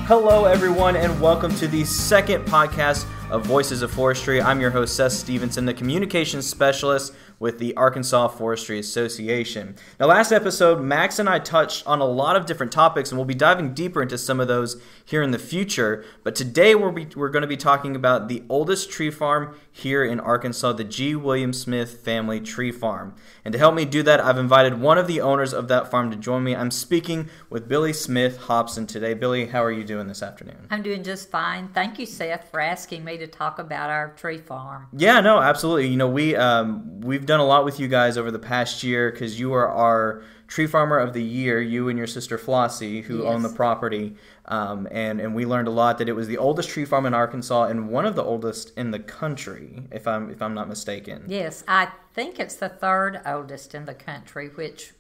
Hello, everyone, and welcome to the second podcast of Voices of Forestry. I'm your host, Seth Stevenson, the communications specialist with the Arkansas Forestry Association. Now, last episode, Max and I touched on a lot of different topics, and we'll be diving deeper into some of those here in the future. But today, we're going to be talking about the oldest tree farm here in Arkansas, the G. William Smith Family Tree Farm. And to help me do that, I've invited one of the owners of that farm to join me. I'm speaking with Billie Smith Hopson today. Billie, how are you doing this afternoon? I'm doing just fine. Thank you, Seth, for asking me to talk about our tree farm. Yeah, no, absolutely. You know, we've done a lot with you guys over the past year because you are our tree farmer of the year, you and your sister Flossie, who own the property. And we learned a lot that it was the oldest tree farm in Arkansas and one of the oldest in the country, if I'm not mistaken. Yes, I think it's the third oldest in the country, which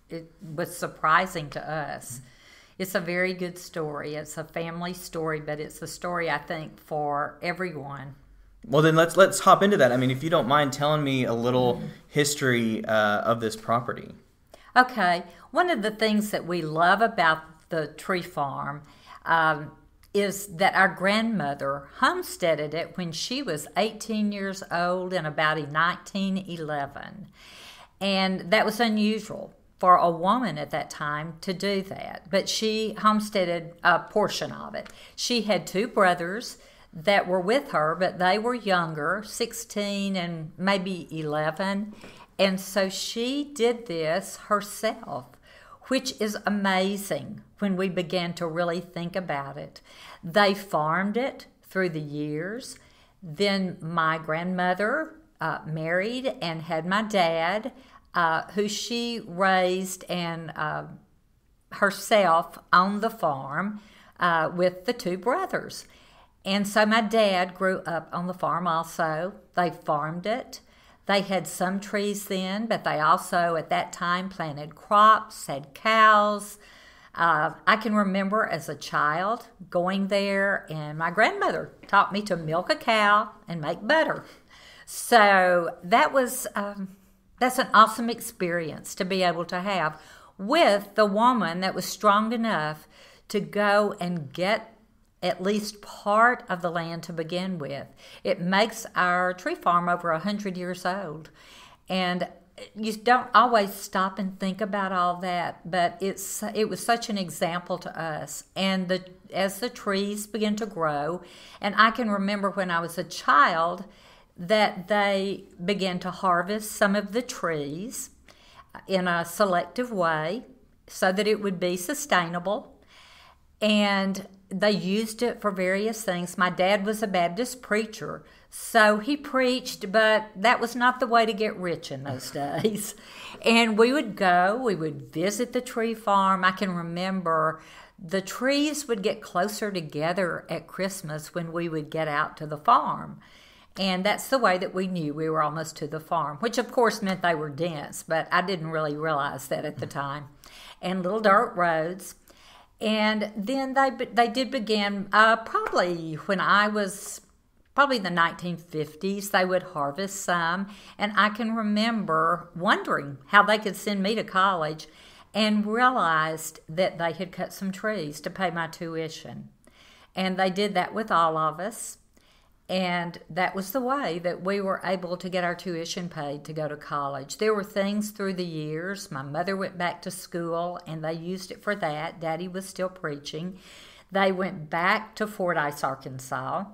it was surprising to us. It's a very good story. It's a family story, but it's a story, I think, for everyone. Well, then let's hop into that. I mean, if you don't mind telling me a little history of this property. Okay. One of the things that we love about the tree farm is that our grandmother homesteaded it when she was 18 years old in about 1911. And that was unusual for a woman at that time to do that. But she homesteaded a portion of it. She had two brothers that were with her, but they were younger, 16 and maybe 11. And so she did this herself, which is amazing when we began to really think about it. They farmed it through the years. Then my grandmother married and had my dad, who she raised and herself on the farm with the two brothers. And so my dad grew up on the farm also. They farmed it. They had some trees then, but they also at that time planted crops, had cows. I can remember as a child going there, and my grandmother taught me to milk a cow and make butter. So that was that's an awesome experience to be able to have with the woman that was strong enough to go and get at least part of the land to begin with. It makes our tree farm over 100 years old. And you don't always stop and think about all that, but it was such an example to us. And as the trees begin to grow, and I can remember when I was a child that they began to harvest some of the trees in a selective way so that it would be sustainable. And they used it for various things. My dad was a Baptist preacher, so he preached, but that was not the way to get rich in those days. And we would visit the tree farm. I can remember the trees would get closer together at Christmas when we would get out to the farm. And that's the way that we knew we were almost to the farm, which of course meant they were dense, but I didn't really realize that at the time. And little dirt roads. And then they did begin, probably when I was, probably the 1950s, they would harvest some. And I can remember wondering how they could send me to college and realized that they had cut some trees to pay my tuition. And they did that with all of us. And that was the way that we were able to get our tuition paid to go to college. There were things through the years. My mother went back to school, and they used it for that. Daddy was still preaching. They went back to Fordyce, Arkansas,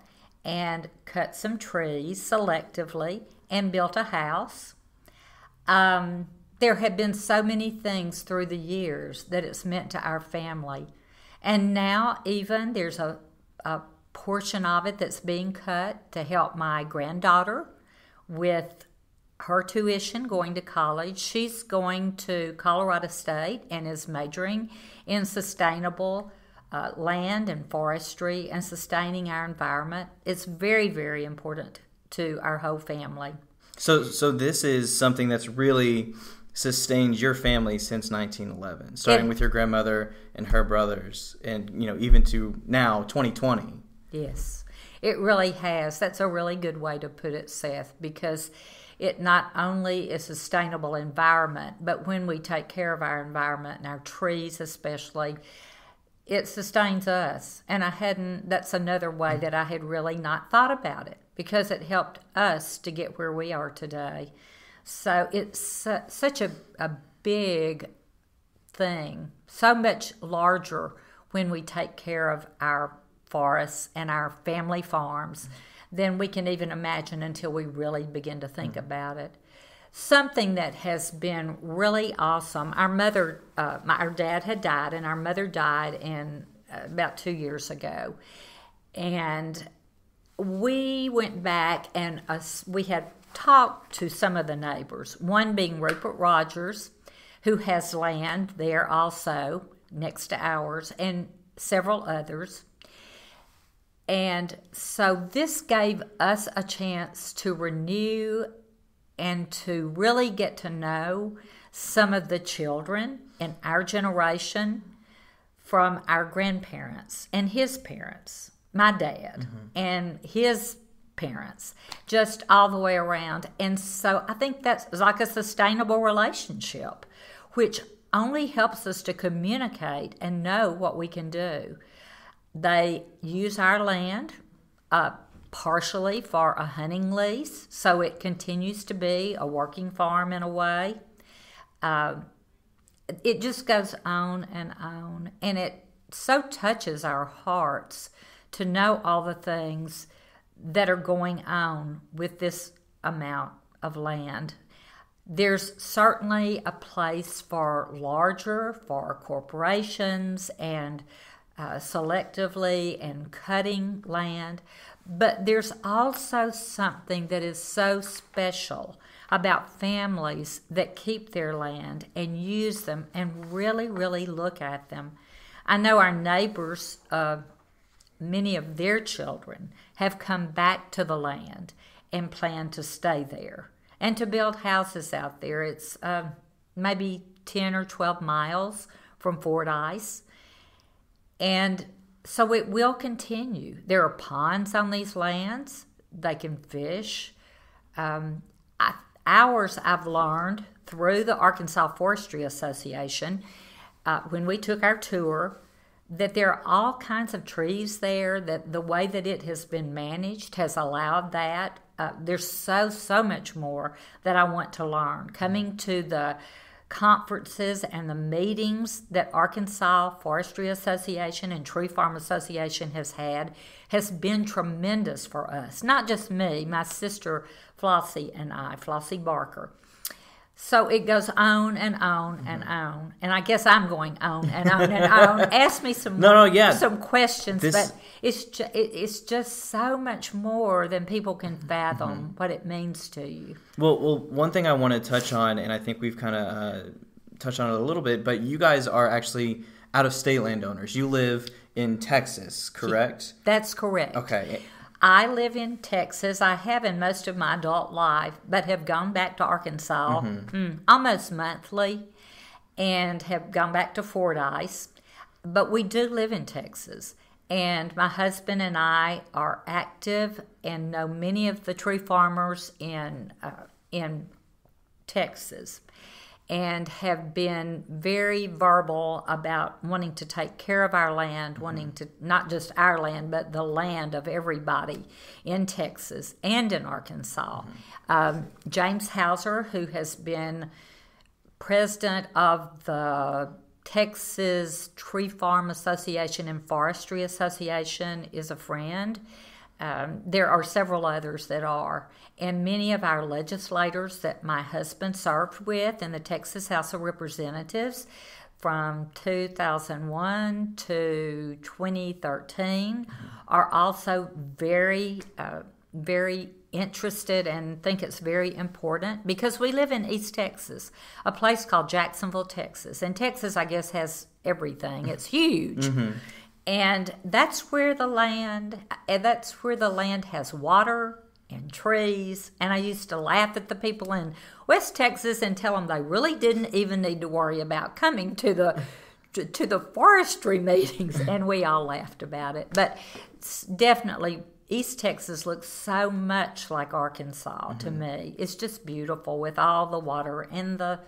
and cut some trees selectively and built a house. There have been so many things through the years that it's meant to our family. And now even there's a portion of it that's being cut to help my granddaughter with her tuition going to college. She's going to Colorado State and is majoring in sustainable land and forestry and sustaining our environment. It's very, very important to our whole family. So this is something that's really sustained your family since 1911, starting with your grandmother and her brothers, and even to now 2020. Yes, it really has. That's a really good way to put it, Seth, because it not only is a sustainable environment, but when we take care of our environment and our trees especially, it sustains us. And that's another way that I had really not thought about it, because it helped us to get where we are today. So it's such a big thing, so much larger when we take care of our forests and our family farms than we can even imagine until we really begin to think about it. Something that has been really awesome, our dad had died, and our mother died about 2 years ago. And we went back and we had talked to some of the neighbors, one being Rupert Rogers, who has land there also next to ours, and several others. And so this gave us a chance to renew and to really get to know some of the children in our generation from our grandparents and his parents, my dad, and his parents, just all the way around. And so I think that's like a sustainable relationship, which only helps us to communicate and know what we can do. They use our land partially for a hunting lease, so it continues to be a working farm in a way. It just goes on, and it so touches our hearts to know all the things that are going on with this amount of land. There's certainly a place for corporations and selectively and cutting land, but there's also something that is so special about families that keep their land and use them and really, really look at them. I know our neighbors, many of their children have come back to the land and plan to stay there and to build houses out there. It's maybe 10 or 12 miles from Fordyce. And so it will continue. There are ponds on these lands. They can fish. Ours, I've learned through the Arkansas Forestry Association, when we took our tour, that there are all kinds of trees there, that the way that it has been managed has allowed that. There's so much more that I want to learn. Coming to the conferences and the meetings that Arkansas Forestry Association and Tree Farm Association has had has been tremendous for us. Not just me, my sister Flossie and I, Flossie Barker. So it goes on and on and on. And I guess I'm going on and on and on. Ask me some questions, but it's just so much more than people can fathom what it means to you. Well, one thing I want to touch on, and I think we've kind of touched on it a little bit, but you guys are actually out-of-state landowners. You live in Texas, correct? That's correct. Okay. I live in Texas. I have in most of my adult life, but have gone back to Arkansas almost monthly and have gone back to Fordyce. But we do live in Texas. And my husband and I are active and know many of the tree farmers in Texas, and have been very verbal about wanting to take care of our land, wanting to, not just our land, but the land of everybody in Texas and in Arkansas. James Hauser, who has been president of the Texas Tree Farm Association and Forestry Association, is a friend. There are several others that are. And many of our legislators that my husband served with in the Texas House of Representatives from 2001 to 2013 are also very, very interested and think it's very important, because we live in East Texas, a place called Jacksonville, Texas. And Texas, I guess, has everything. It's huge. And that's where the land has water and trees. And I used to laugh at the people in West Texas and tell them they really didn't even need to worry about coming to the forestry meetings. And we all laughed about it. But it's definitely, East Texas looks so much like Arkansas to me. It's just beautiful with all the water and the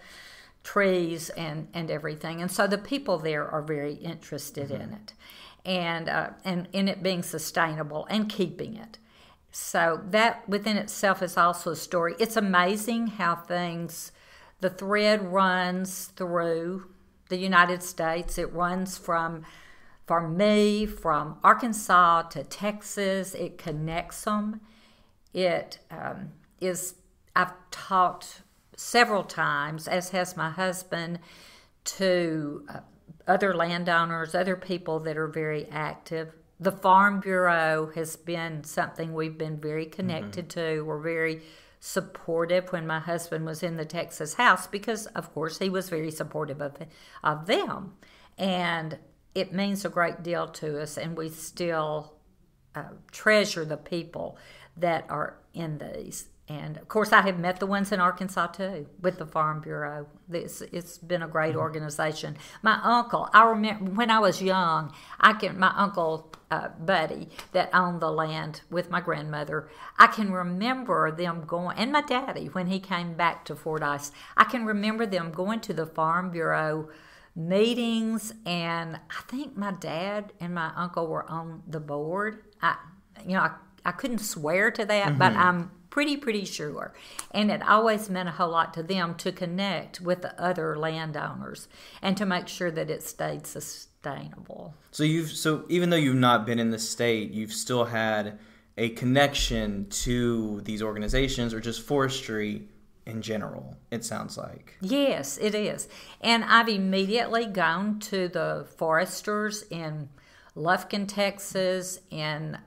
trees and everything. And so the people there are very interested in it, and in it being sustainable and keeping it. So that within itself is also a story. It's amazing how the thread runs through the United States. It runs from Arkansas to Texas. It connects them. I've taught several times, as has my husband, to other landowners, other people that are very active. The Farm Bureau has been something we've been very connected to. We're very supportive when my husband was in the Texas House because, of course, he was very supportive of them. And it means a great deal to us, and we still treasure the people that are in these. And, of course, I have met the ones in Arkansas, too, with the Farm Bureau. It's been a great organization. My uncle, I remember when I was young, my uncle Buddy that owned the land with my grandmother, I can remember them going, and my daddy, when he came back to Fordyce, I can remember them going to the Farm Bureau meetings, and I think my dad and my uncle were on the board. I couldn't swear to that, but I'm pretty sure. And it always meant a whole lot to them to connect with the other landowners and to make sure that it stayed sustainable. So even though you've not been in the state, you've still had a connection to these organizations or just forestry in general, it sounds like. Yes, it is. And I've immediately gone to the foresters in Lufkin, Texas, in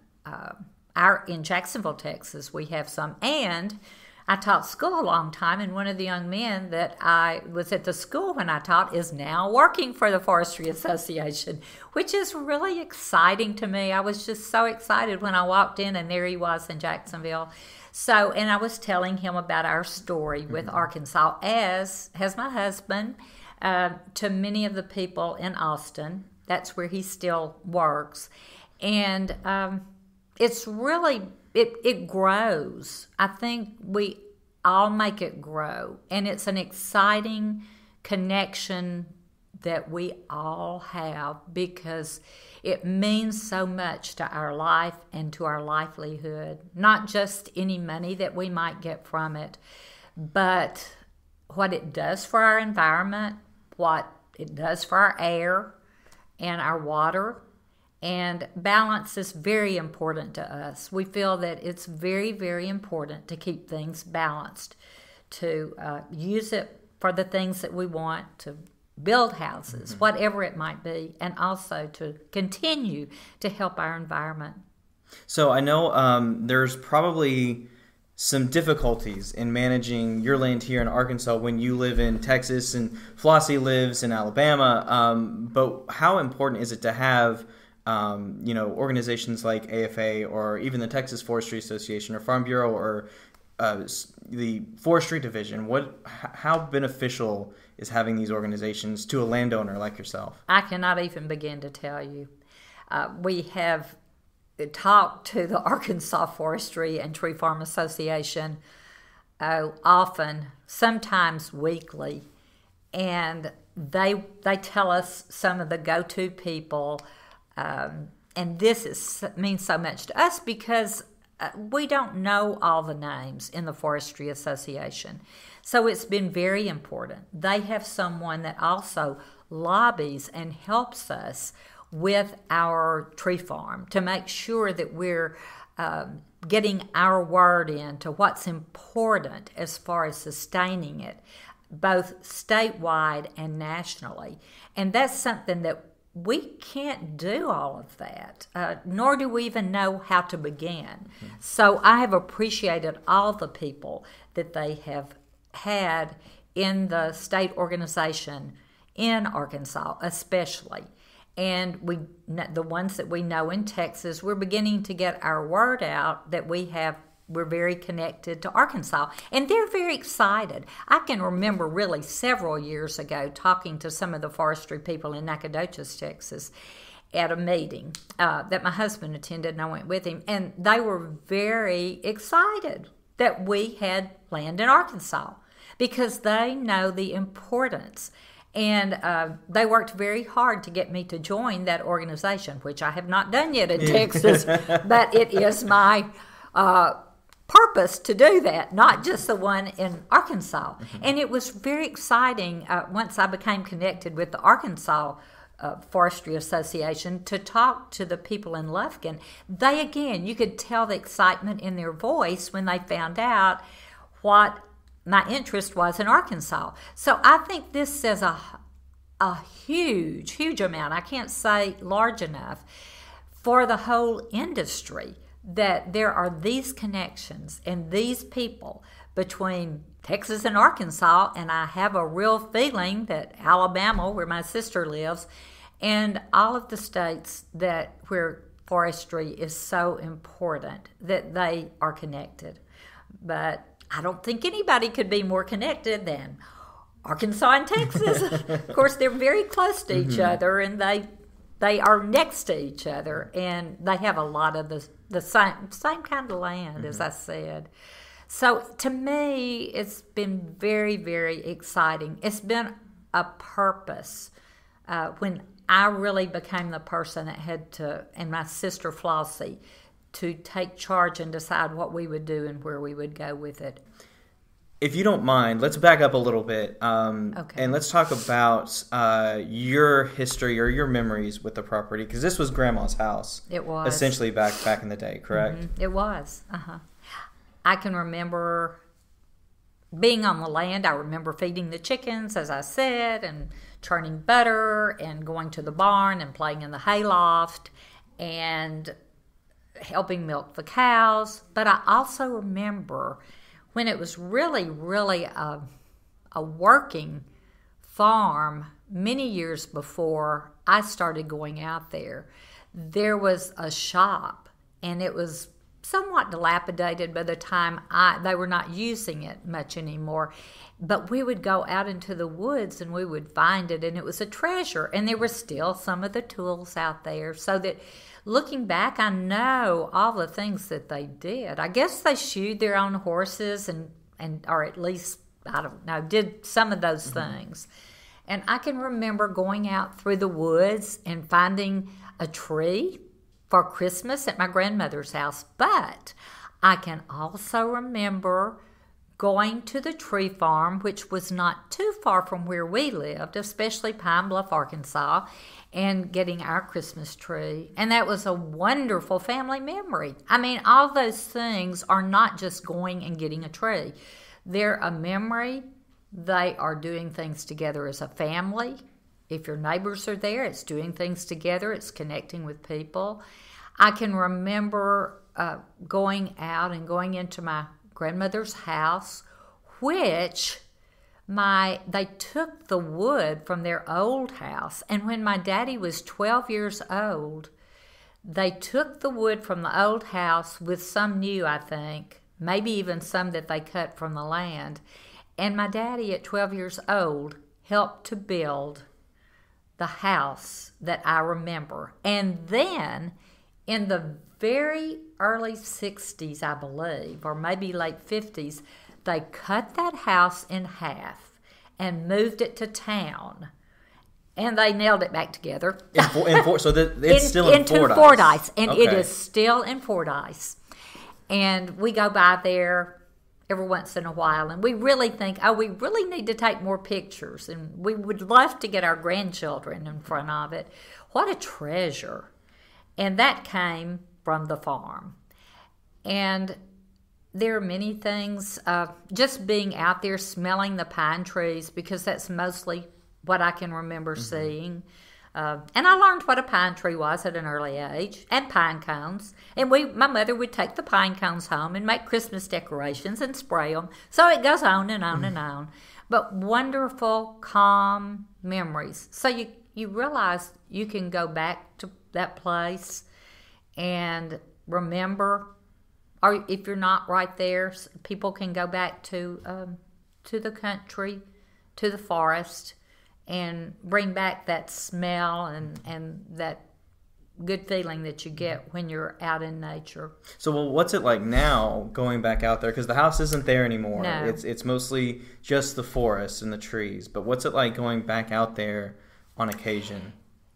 Jacksonville, Texas, we have some. And I taught school a long time, and one of the young men that I was at the school when I taught is now working for the Forestry Association, which is really exciting to me. I was just so excited when I walked in, and there he was in Jacksonville. So, and I was telling him about our story with Arkansas, as has my husband, to many of the people in Austin. That's where he still works. And it's really, it grows. I think we all make it grow. And it's an exciting connection that we all have because it means so much to our life and to our livelihood. Not just any money that we might get from it, but what it does for our environment, what it does for our air and our water. And balance is very important to us. We feel that it's very, very important to keep things balanced, to use it for the things that we want, to build houses, whatever it might be, and also to continue to help our environment. So I know there's probably some difficulties in managing your land here in Arkansas when you live in Texas and Flossie lives in Alabama. But how important is it to have organizations like AFA or even the Texas Forestry Association or Farm Bureau or the Forestry Division? How beneficial is having these organizations to a landowner like yourself? I cannot even begin to tell you. We have talked to the Arkansas Forestry and Tree Farm Association often, sometimes weekly, and they tell us some of the go-to people. And this means so much to us because we don't know all the names in the Forestry Association. So it's been very important. They have someone that also lobbies and helps us with our tree farm to make sure that we're getting our word into what's important as far as sustaining it, both statewide and nationally. And that's something that we can't do all of that, nor do we even know how to begin. So I have appreciated all the people that they have had in the state organization in Arkansas especially. And the ones that we know in Texas, we're beginning to get our word out that we're very connected to Arkansas. And they're very excited. I can remember really several years ago talking to some of the forestry people in Nacogdoches, Texas, at a meeting that my husband attended, and I went with him. And they were very excited that we had land in Arkansas because they know the importance. And they worked very hard to get me to join that organization, which I have not done yet in Texas, but it is my purpose to do that, not just the one in Arkansas. And it was very exciting once I became connected with the Arkansas Forestry Association to talk to the people in Lufkin. They, again, you could tell the excitement in their voice when they found out what my interest was in Arkansas. So I think this says a huge amount, I can't say large enough, for the whole industry, that there are these connections and these people between Texas and Arkansas, and I have a real feeling that Alabama, where my sister lives, and all of the states where forestry is so important, that they are connected. But I don't think anybody could be more connected than Arkansas and Texas. Of course, they're very close to each other, and they are next to each other, and they have a lot of the same kind of land, as I said. So to me, it's been very, very exciting. It's been a purpose. When I really became the person that had to, and my sister Flossie, to take charge and decide what we would do and where we would go with it. If you don't mind, let's back up a little bit, Okay. and let's talk about your history or your memories with the property, because this was Grandma's house. It was. Essentially back in the day, correct? Mm-hmm. It was. I can remember being on the land. I remember feeding the chickens, as I said, and churning butter, and going to the barn and playing in the hayloft, and helping milk the cows. But I also remember when it was really a working farm many years before I started going out there. There was a shop, and it was somewhat dilapidated by the time they were not using it much anymore. But we would go out into the woods and we would find it, and it was a treasure. And there were still some of the tools out there, so that looking back, I know all the things that they did. I guess they shoed their own horses and or at least, I don't know, did some of those things. And I can remember going out through the woods and finding a tree for Christmas at my grandmother's house. But I can also remember going to the tree farm, which was not too far from where we lived, especially Pine Bluff, Arkansas, and getting our Christmas tree. And that was a wonderful family memory. I mean, all those things are not just going and getting a tree. They're a memory. They are doing things together as a family. If your neighbors are there, it's doing things together. It's connecting with people. I can remember going out and going into my grandmother's house, which they took the wood from their old house. And when my daddy was 12 years old, they took the wood from the old house with some new, I think, maybe even some that they cut from the land. And my daddy at 12 years old helped to build the house that I remember. And then in the very early 60s, I believe, or maybe late 50s, they cut that house in half and moved it to town. And they nailed it back together. It's still in Fordyce. Fordyce. And Okay. It is still in Fordyce. And we go by there every once in a while, and we really think, we really need to take more pictures, and we would love to get our grandchildren in front of it. What a treasure. And that came from the farm. And there are many things, just being out there smelling the pine trees, because that's mostly what I can remember seeing. And I learned what a pine tree was at an early age, and pine cones. And my mother would take the pine cones home and make Christmas decorations and spray them. So it goes on and on and on. But wonderful, calm memories. So you realize you can go back to that place and remember, or if you're not right there, people can go back to the country, to the forest, and bring back that smell and that good feeling that you get when you're out in nature. So, well, what's it like now going back out there? Because the house isn't there anymore. No. It's mostly just the forest and the trees. But what's it like going back out there on occasion?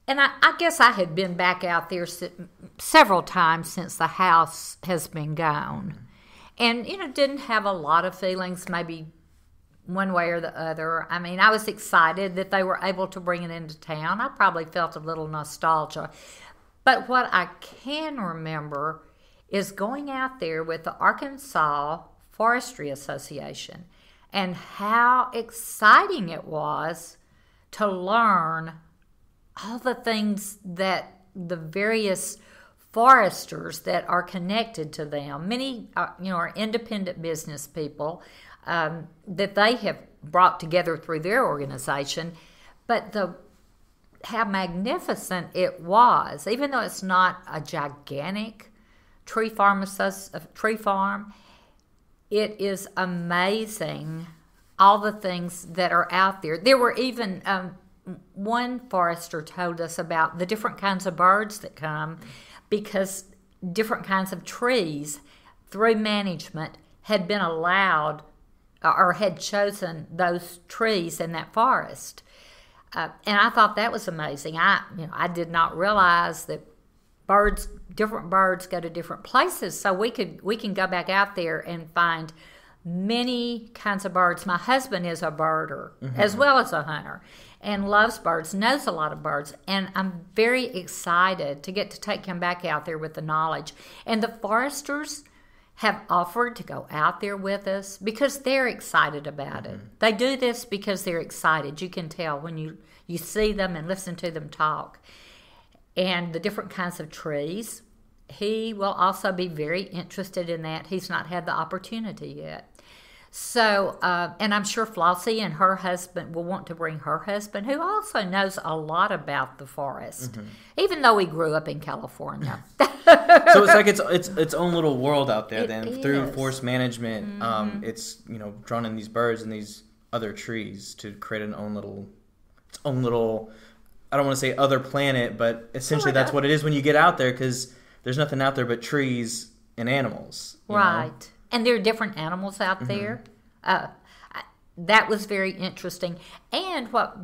And I guess I had been back out there several times since the house has been gone. And, didn't have a lot of feelings, maybe one way or the other. I mean, I was excited that they were able to bring it into town. I probably felt a little nostalgia. But what I can remember is going out there with the Arkansas Forestry Association and how exciting it was to learn all the things that the various foresters that are connected to them, many are independent business people that they have brought together through their organization, but how magnificent it was, even though it's not a gigantic tree farm, it is amazing all the things that are out there. There were even one forester told us about the different kinds of birds that come because different kinds of trees through management had been allowed or had chosen those trees in that forest. And I thought that was amazing. I did not realize that different birds go to different places. So we can go back out there and find many kinds of birds. My husband is a birder as well as a hunter and loves birds, knows a lot of birds. And I'm very excited to get to take him back out there with the knowledge. And the foresters have offered to go out there with us because they're excited about it. They do this because they're excited. You can tell when you see them and listen to them talk. And the different kinds of trees, he will also be very interested in that. He's not had the opportunity yet. So, and I'm sure Flossie and her husband will want to bring her husband, who also knows a lot about the forest, even though he grew up in California. So it's like its own little world out there. Through forest management, it's drawn in these birds and these other trees to create its own little. I don't want to say other planet, but essentially that's what it is when you get out there, because there's nothing out there but trees and animals. Right. And there are different animals out there. That was very interesting. And what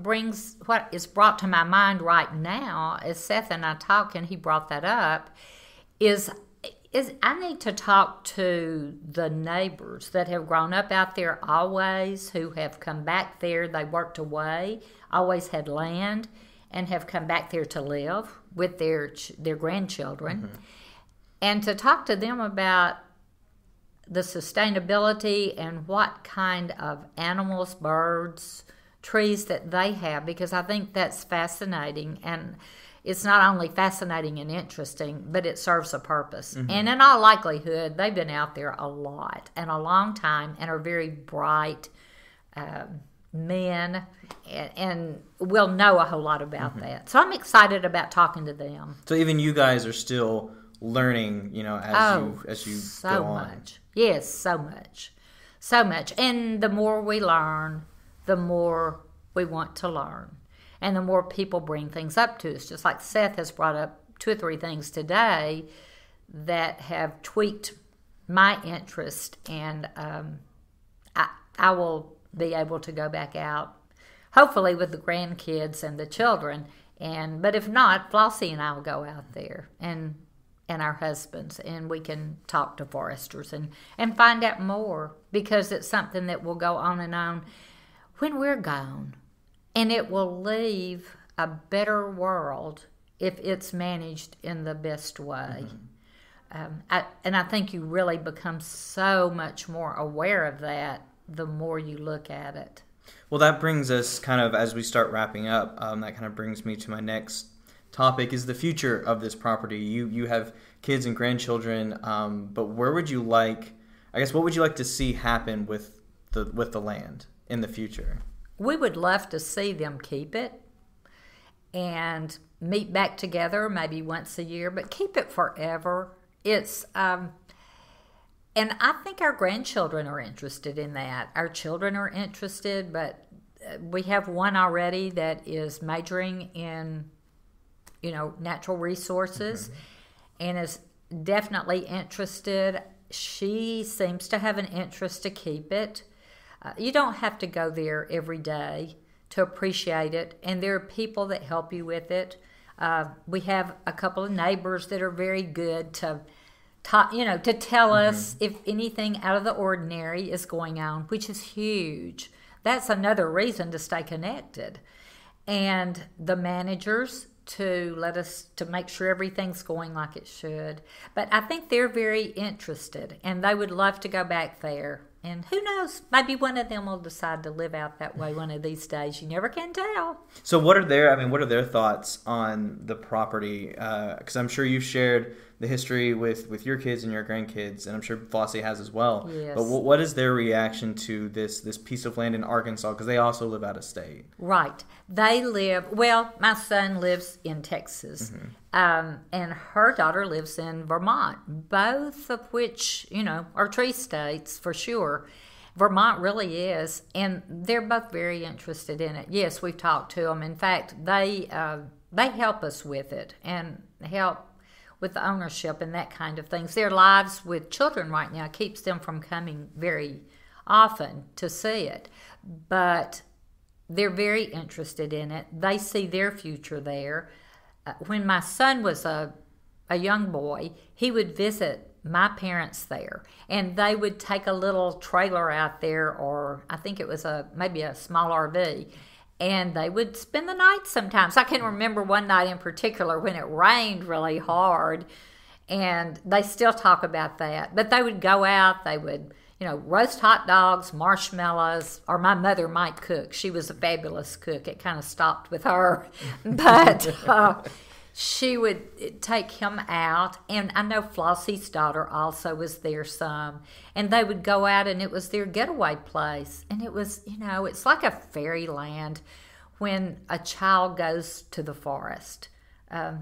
is brought to my mind right now, as Seth and I talk, and he brought that up, is I need to talk to the neighbors that have grown up out there always, who have come back there. They worked away, always had land, and have come back there to live with their grandchildren, and to talk to them about the sustainability and what kind of animals, birds, trees that they have, because I think that's fascinating. And it's not only fascinating and interesting, but it serves a purpose. And in all likelihood, they've been out there a lot and a long time and are very bright men and will know a whole lot about that. So I'm excited about talking to them. So even you guys are still learning, as you go on. Much. Yes, so much. And the more we learn, the more we want to learn. And the more people bring things up to us, just like Seth has brought up 2 or 3 things today that have tweaked my interest, and I will be able to go back out, hopefully with the grandkids and the children. But if not, Flossie and I will go out there and our husbands, and we can talk to foresters and find out more, because it's something that will go on and on when we're gone. And it will leave a better world if it's managed in the best way. I think you really become so much more aware of that the more you look at it. Well, that brings us kind of, as we start wrapping up, that kind of brings me to my next topic, is the future of this property. You have kids and grandchildren, but what would you like to see happen with the land in the future? We would love to see them keep it and meet back together maybe once a year, but keep it forever. It's and I think our grandchildren are interested in that. Our children are interested, but we have one already that is majoring in natural resources, and is definitely interested. She seems to have an interest to keep it. You don't have to go there every day to appreciate it, and there are people that help you with it. We have a couple of neighbors that are very good to tell us if anything out of the ordinary is going on, which is huge. That's another reason to stay connected. And the managers to make sure everything's going like it should. But I think they're very interested, and they would love to go back there. And who knows, maybe one of them will decide to live out that way one of these days. You never can tell. So what are their thoughts on the property? Because I'm sure you've shared the history with your kids and your grandkids, and I'm sure Flossie has as well. Yes. But what is their reaction to this piece of land in Arkansas? Because they also live out of state. Right. My son lives in Texas, and her daughter lives in Vermont, both of which, are tree states for sure. Vermont really is, and they're both very interested in it. Yes, we've talked to them. In fact, they help us with it and help with the ownership and that kind of things. Their lives with children right now keeps them from coming very often to see it, but they're very interested in it. They see their future there. When my son was a young boy, he would visit my parents there, and they would take a little trailer out there, or I think it was maybe a small RV, and they would spend the night sometimes. I can remember one night in particular when it rained really hard, and they still talk about that. But they would go out, they would, roast hot dogs, marshmallows, or my mother might cook. She was a fabulous cook. It kind of stopped with her. But she would take him out, and I know Flossie's daughter also was there some, and they would go out, and it was their getaway place, and it was, it's like a fairyland when a child goes to the forest.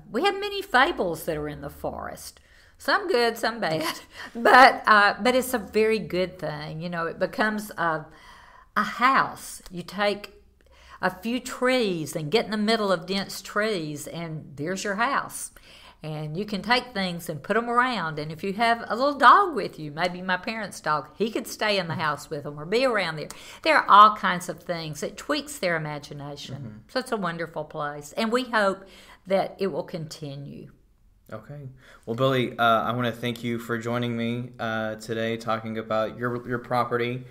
We have many fables that are in the forest, some good, some bad, but it's a very good thing. It becomes a house. You take a few trees and get in the middle of dense trees, and there's your house. And you can take things and put them around. And if you have a little dog with you, maybe my parents' dog, he could stay in the house with them or be around there. There are all kinds of things. It tweaks their imagination. So it's a wonderful place. And we hope that it will continue. Okay. Well, Billie, I want to thank you for joining me today talking about your property.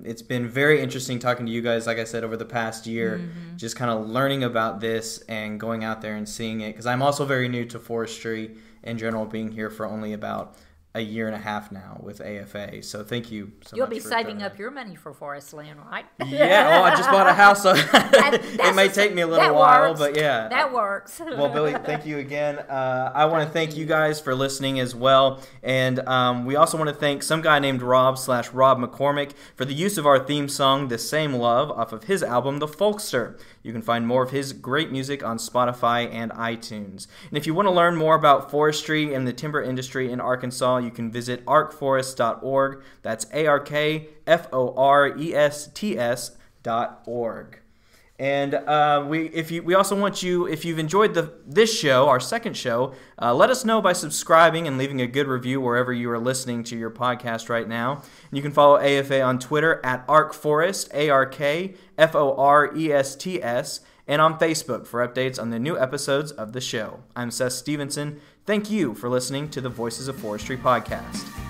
It's been very interesting talking to you guys, like I said, over the past year, just kind of learning about this and going out there and seeing it. Because I'm also very new to forestry in general, being here for only about a year and a half now with AFA. So thank you so You'll much. You'll be saving up your money for forest land, right? Yeah. I just bought a house, so it may take me a little while, but yeah. That works. Well, Billie, thank you again. I want to thank you guys for listening as well. And we also want to thank some guy named Rob McCormick for the use of our theme song, The Same Love, off of his album, The Folkster. You can find more of his great music on Spotify and iTunes. And if you want to learn more about forestry and the timber industry in Arkansas, you can visit arkforest.org. That's ARKFORESTS.org. And we also want you, if you've enjoyed this show, our second show, let us know by subscribing and leaving a good review wherever you are listening to your podcast right now. And you can follow AFA on Twitter at ArkForest, ARKFORESTS, and on Facebook for updates on the new episodes of the show. I'm Seth Stevenson. Thank you for listening to the Voices of Forestry podcast.